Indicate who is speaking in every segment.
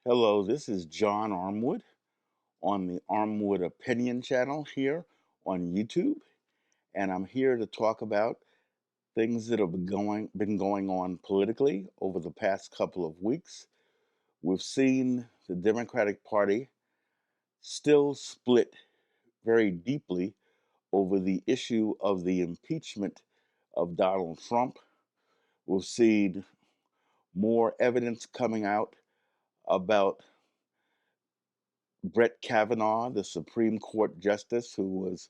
Speaker 1: Hello, this is John Armwood on the Armwood Opinion channel here on YouTube, and I'm here to talk about things that have been going on politically over the past couple of weeks. We've seen the Democratic Party still split very deeply over the issue of the impeachment of Donald Trump. We've seen more evidence coming out about Brett Kavanaugh, the Supreme Court justice who was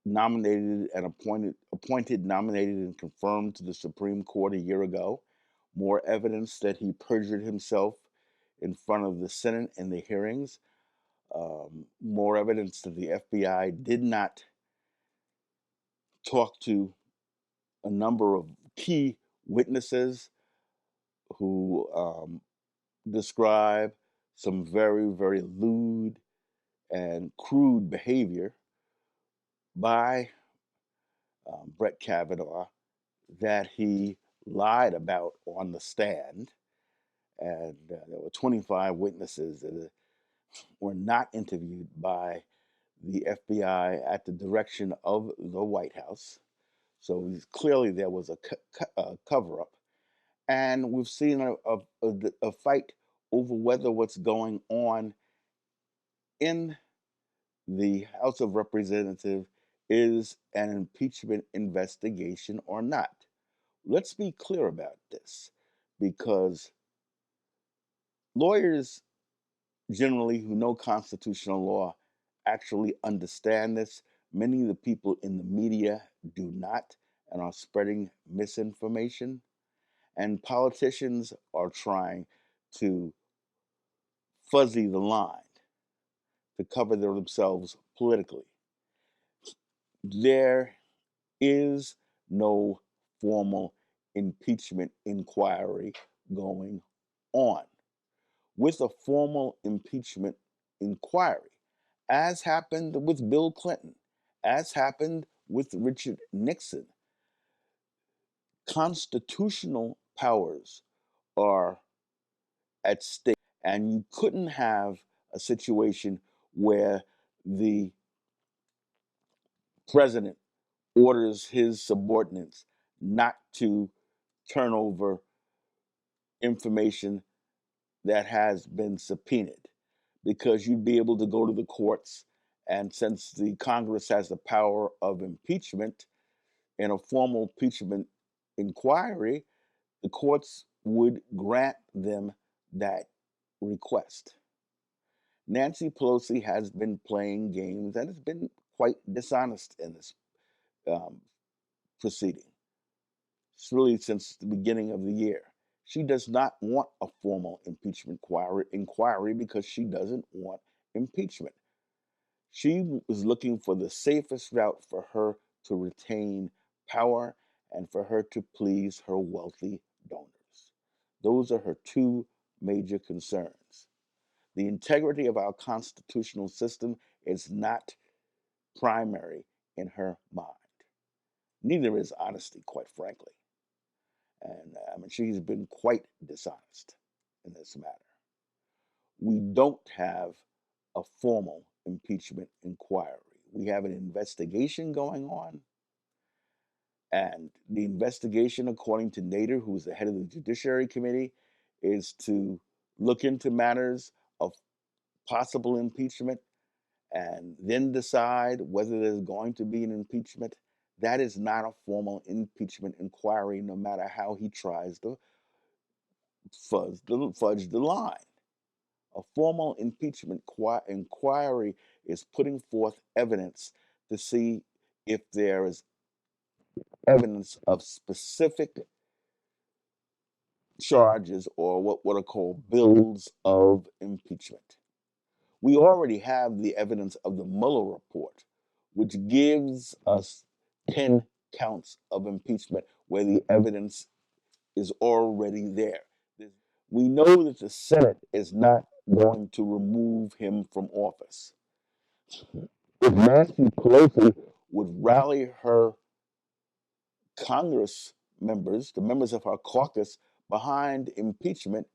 Speaker 1: nominated and appointed, nominated, and confirmed to the Supreme Court a year ago. More evidence that he perjured himself in front of the Senate in the hearings. More evidence that the FBI did not talk to a number of key witnesses who describe some very, very lewd and crude behavior by Brett Kavanaugh that he lied about on the stand. And there were 25 witnesses that were not interviewed by the FBI at the direction of the White House. So clearly there was a cover up. And we've seen a fight over whether what's going on in the House of Representatives is an impeachment investigation or not. Let's be clear about this, because lawyers generally who know constitutional law actually understand this. Many of the people in the media do not and are spreading misinformation. And politicians are trying to fuzzy the line to cover themselves politically. There is no formal impeachment inquiry going on. With a formal impeachment inquiry, as happened with Bill Clinton, as happened with Richard Nixon, constitutional powers are at stake, and you couldn't have a situation where the president orders his subordinates not to turn over information that has been subpoenaed, because you'd be able to go to the courts. And since the Congress has the power of impeachment in a formal impeachment inquiry, the courts would grant them that request. Nancy Pelosi has been playing games and has been quite dishonest in this proceeding. It's really since the beginning of the year. She does not want a formal impeachment inquiry because she doesn't want impeachment. She was looking for the safest route for her to retain power and for her to please her wealthy donors. Those are her two major concerns. The integrity of our constitutional system is not primary in her mind. Neither is honesty, quite frankly. And I mean, she's been quite dishonest in this matter. We don't have a formal impeachment inquiry. We have an investigation going on, and the investigation, according to Nader, who's the head of the Judiciary Committee, is to look into matters of possible impeachment and then decide whether there's going to be an impeachment. That is not a formal impeachment inquiry, no matter how he tries to fudge the line. A formal impeachment inquiry is putting forth evidence to see if there is evidence of specific charges or what are called bills of impeachment. We already have the evidence of the Mueller report, which gives us 10 counts of impeachment where the evidence is already there. We know that the Senate is not going to remove him from office. If Nancy Pelosi would rally her Congress members, the members of her caucus, behind impeachment,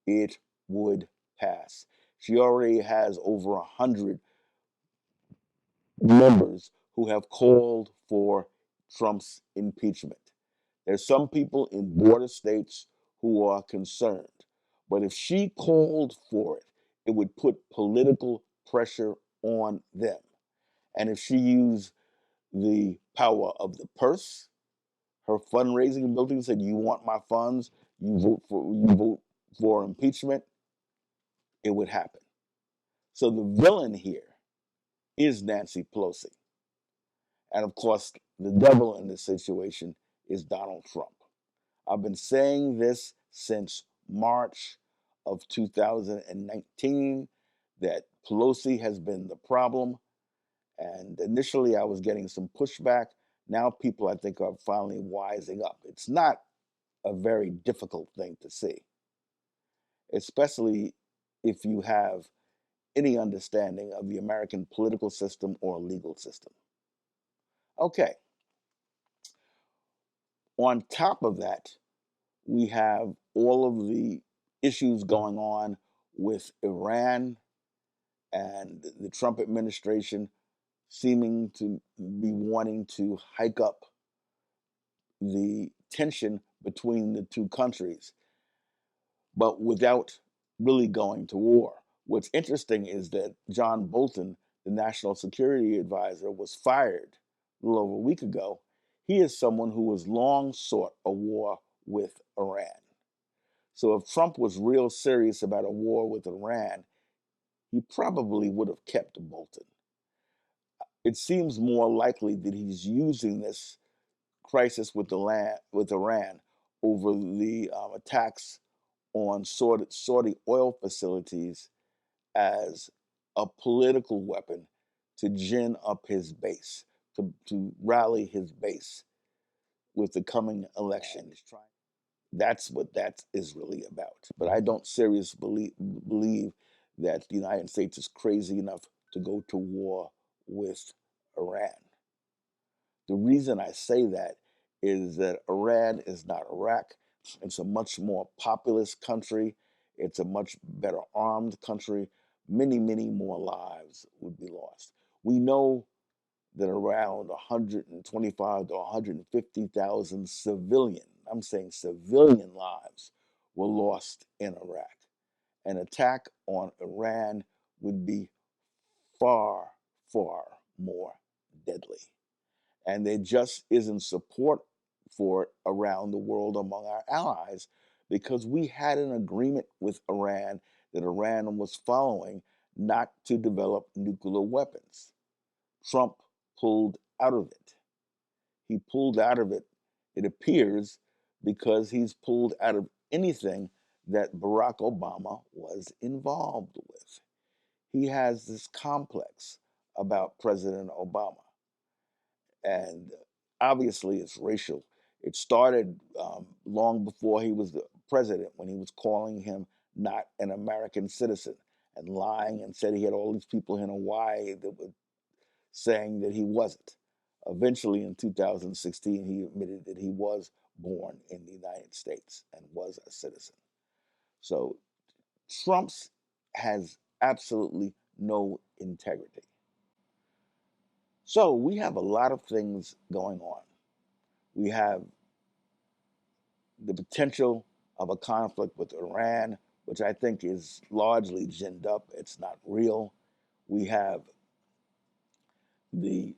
Speaker 1: it would pass. She already has over 100 members who have called for Trump's impeachment. There's some people in border states who are concerned. But if she called for it, it would put political pressure on them. And if she used the power of the purse, her fundraising ability, said, "You want my funds, you vote for impeachment," it would happen. So the villain here is Nancy Pelosi. And of course, the devil in this situation is Donald Trump. I've been saying this since March of 2019 that Pelosi has been the problem. And initially, I was getting some pushback. Now, people, I think, are finally wising up. It's not a very difficult thing to see, especially if you have any understanding of the American political system or legal system. Okay, on top of that, we have all of the issues going on with Iran and the Trump administration seeming to be wanting to hike up the tension between the two countries, but without really going to war. What's interesting is that John Bolton, the national security advisor, was fired a little over a week ago. He is someone who has long sought a war with Iran. So if Trump was real serious about a war with Iran, he probably would have kept Bolton. It seems more likely that he's using this crisis with Iran over the attacks on Saudi oil facilities as a political weapon to gin up his base, to rally his base with the coming election. That's what that is really about. But I don't seriously believe that the United States is crazy enough to go to war with Iran. The reason I say that is that Iran is not Iraq. It's a much more populous country. It's a much better armed country. Many, many more lives would be lost. We know that around 125 to 150,000 civilian, I'm saying civilian lives, were lost in Iraq. An attack on Iran would be far, far more deadly. And there just isn't support for it around the world among our allies because we had an agreement with Iran that Iran was following not to develop nuclear weapons. Trump pulled out of it. He pulled out of it, it appears, because he's pulled out of anything that Barack Obama was involved with. He has this complex about President Obama. And obviously, it's racial. It started long before he was the president when he was calling him not an American citizen and lying and said he had all these people in Hawaii that were saying that he wasn't. Eventually, in 2016, he admitted that he was born in the United States and was a citizen. So Trump's has absolutely no integrity. So we have a lot of things going on. We have the potential of a conflict with Iran, which I think is largely ginned up. It's not real. We have the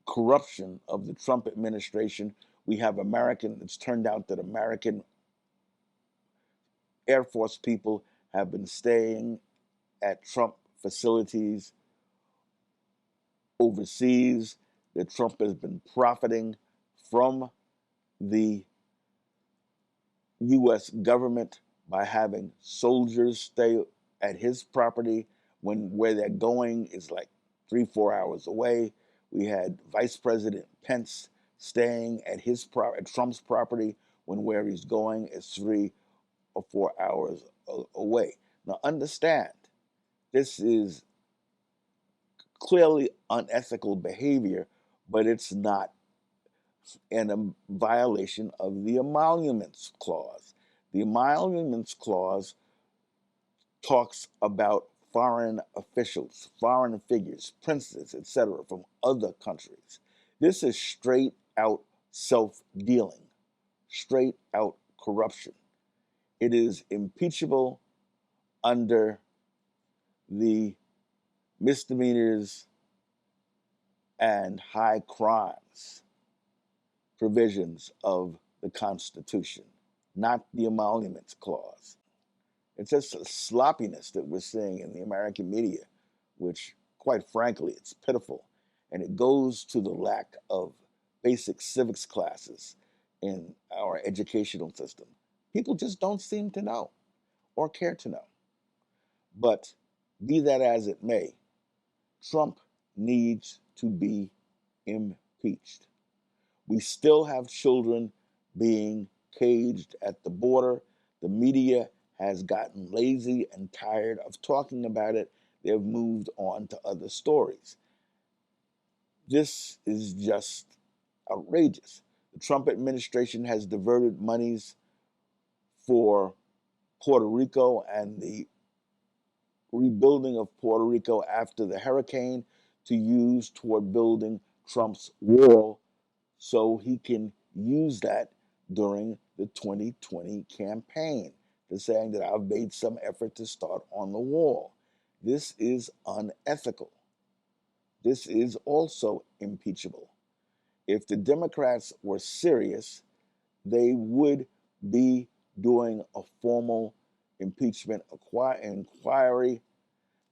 Speaker 1: corruption of the Trump administration. We have it's turned out that American Air Force people have been staying at Trump facilities overseas, that Trump has been profiting from the U.S. government by having soldiers stay at his property when where they're going is like 3-4 hours away. We had Vice President Pence staying at at Trump's property when where he's going is 3 or 4 hours away. Now understand, this is clearly unethical behavior, but it's not in a violation of the Emoluments Clause. The Emoluments Clause talks about foreign officials, foreign figures, princes, etc., from other countries. This is straight out self dealing, straight out corruption. It is impeachable under the misdemeanors and high crimes provisions of the Constitution, not the Emoluments Clause. It's just a sloppiness that we're seeing in the American media, which, quite frankly, it's pitiful. And it goes to the lack of basic civics classes in our educational system. People just don't seem to know or care to know. But be that as it may, Trump needs to be impeached. We still have children being caged at the border. The media has gotten lazy and tired of talking about it. They've moved on to other stories. This is just outrageous. The Trump administration has diverted monies for Puerto Rico and the rebuilding of Puerto Rico after the hurricane to use toward building Trump's wall so he can use that during the 2020 campaign. They're saying that I've made some effort to start on the wall. This is unethical. This is also impeachable. If the Democrats were serious, they would be doing a formal impeachment inquiry.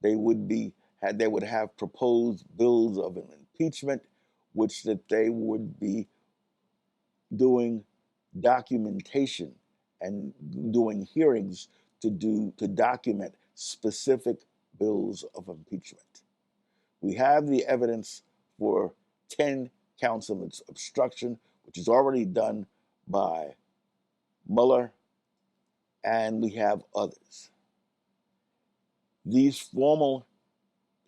Speaker 1: They would have proposed bills of an impeachment, which that they would be doing documentation and doing hearings to document specific bills of impeachment. We have the evidence for 10 counts of obstruction, which is already done by Mueller, and we have others. These formal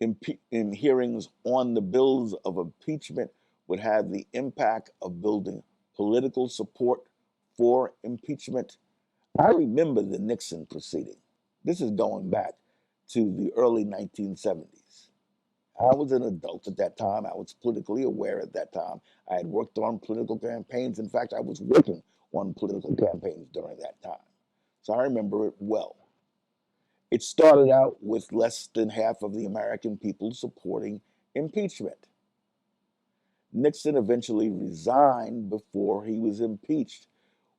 Speaker 1: in hearings on the bills of impeachment would have the impact of building political support for impeachment. I remember the Nixon proceeding. This is going back to the early 1970s. I was an adult at that time. I was politically aware at that time. I had worked on political campaigns. In fact, I was working on political campaigns during that time. So I remember it well. It started out with less than half of the American people supporting impeachment. Nixon eventually resigned before he was impeached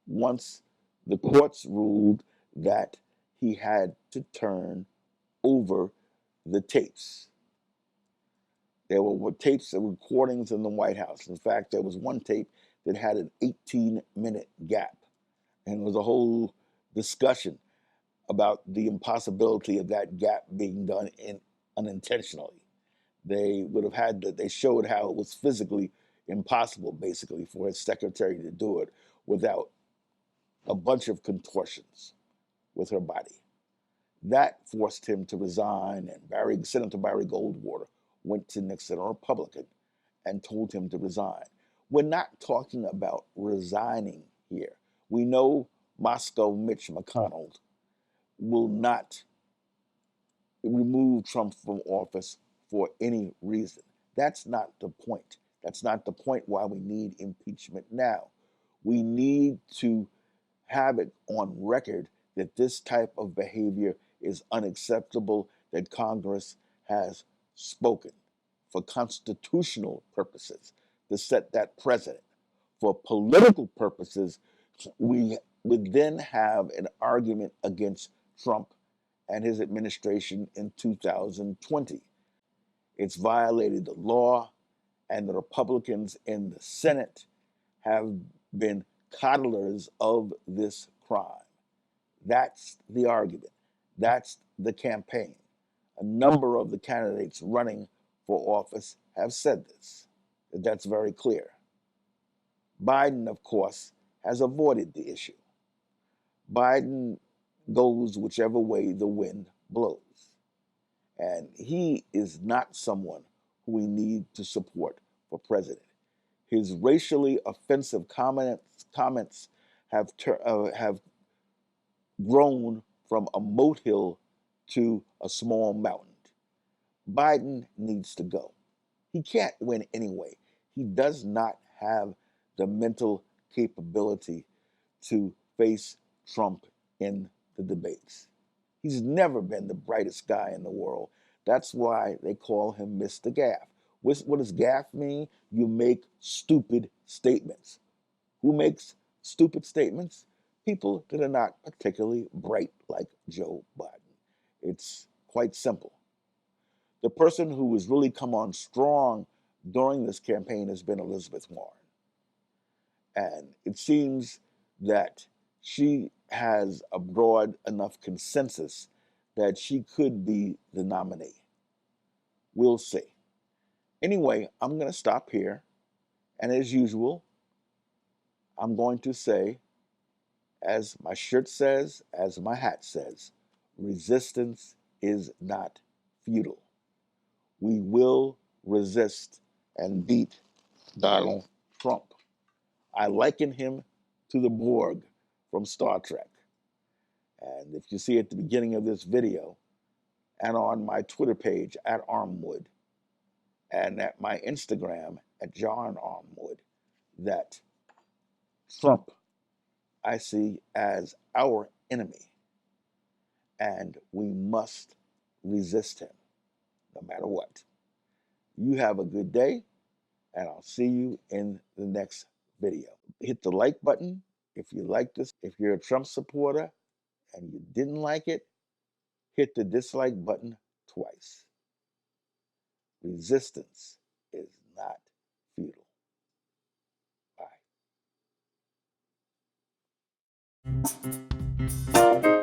Speaker 1: once the courts ruled that he had to turn over the tapes. There were tapes and recordings in the White House. In fact, there was one tape that had an 18-minute gap. And there was a whole discussion about the impossibility of that gap being done unintentionally. They showed how it was physically impossible, basically, for his secretary to do it without a bunch of contortions with her body. That forced him to resign, and Senator Barry Goldwater went to Nixon, a Republican, and told him to resign. We're not talking about resigning here. We know Moscow Mitch McConnell will not remove Trump from office for any reason. That's not the point. That's not the point why we need impeachment now. We need to have it on record that this type of behavior is unacceptable, that Congress has spoken for constitutional purposes to set that precedent. For political purposes, we would then have an argument against Trump and his administration in 2020. It's violated the law, and the Republicans in the Senate have been coddlers of this crime. That's the argument. That's the campaign. A number of the candidates running for office have said this. That's very clear. Biden, of course, has avoided the issue. Biden goes whichever way the wind blows. And he is not someone who we need to support for president. His racially offensive comments have grown from a molehill to a small mountain. Biden needs to go. He can't win anyway. He does not have the mental capability to face Trump in the debates. He's never been the brightest guy in the world. That's why they call him Mr. Gaff. What does gaff mean? You make stupid statements. Who makes stupid statements? People that are not particularly bright like Joe Biden. It's quite simple. The person who has really come on strong during this campaign has been Elizabeth Warren. And it seems that she has a broad enough consensus that she could be the nominee. We'll see. Anyway, I'm going to stop here. And as usual, I'm going to say, as my shirt says, as my hat says, resistance is not futile. We will resist and beat Donald Trump. I liken him to the Borg from Star Trek. And if you see at the beginning of this video, and on my Twitter page at Armwood, and at my Instagram at John Armwood, that Trump I see as our enemy, and we must resist him no matter what. You have a good day, and I'll see you in the next video. Hit the like button if you like this. If you're a Trump supporter and you didn't like it, hit the dislike button twice. Resistance is not futile. Bye.